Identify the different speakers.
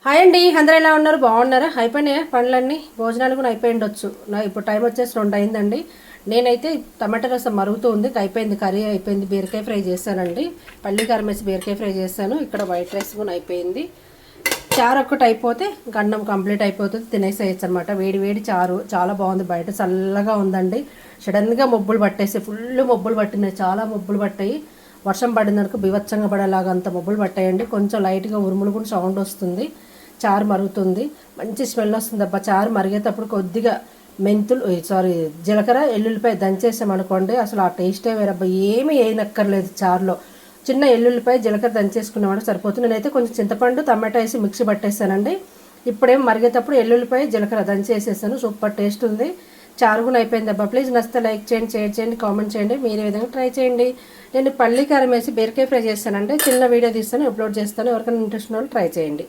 Speaker 1: Hi అండి, అందరూ ఎలా ఉన్నారు? బాగున్నారా? అయిపోయినాయా పనులన్నీ? భోజనాలు కూడా అయిపోయి ఉండొచ్చు. ఇప్పుడు టైం వచ్చేసి 2 అయిందండి. నేనైతే టమాటా రసం మరుగుతూ ఉంది, అయిపోయింది. కర్రీ అయిపోయింది. బీరకాయ ఫ్రై చేశానండి. పల్లి కారం వేసి బీరకాయ ఫ్రై చేశాను. ఇక్కడ వైట్ రైస్ కూడా అయిపోయింది. చారు ఒక్కటి అయిపోతే అన్నం కంప్లీట్ అయిపోతుంది, తినేసేయచ్చు అనమాట. వేడి వేడి చారు చాలా బాగుంది. బయట చల్లగా ఉందండి. సడన్గా మబ్బులు పట్టేసి ఫుల్ మబ్బులు పట్టినాయి, చాలా మబ్బులు పట్టాయి. వర్షం పడినందుకు బీభత్సంగా పడేలాగా అంత మబ్బులు పట్టాయండి. కొంచెం లైట్గా ఉరుములు కూడా సౌండ్ వస్తుంది. చారు మరుగుతుంది, మంచి స్మెల్ వస్తుంది అబ్బా. చారు మరిగేటప్పుడు కొద్దిగా జీలకర్ర ఎల్లుల్లిపాయ దంచేసామనుకోండి, అసలు ఆ టేస్టే వేరబ్బా. ఏమీ వేయనక్కర్లేదు చారులో. చిన్న ఎల్లుల్లిపాయ జీలకర్ర దంచేసుకున్నామంటే సరిపోతుంది. నేనైతే కొంచెం చింతపండు టమాటా వేసి మిక్సీ పట్టేసానండి. ఇప్పుడేం మరిగేటప్పుడు ఎల్లుల్లిపాయ జీలకర్ర దంచేసేసాను. సూపర్ టేస్ట్ ఉంది. చారు కూడా అయిపోయింది అబ్బా. ప్లీజ్ నచ్చితే లైక్ చేయండి, షేర్ చేయండి, కామెంట్ చేయండి. మీరు ఈ విధంగా ట్రై చేయండి. నేను పల్లి కారం వేసి బీరకాయ ఫ్రై చేస్తానంటే చిన్న వీడియో తీస్తాను, అప్లోడ్ చేస్తాను. ఎవరికైనా ఇంట్రెస్ట్ ఉన్న వాళ్ళు ట్రై చేయండి.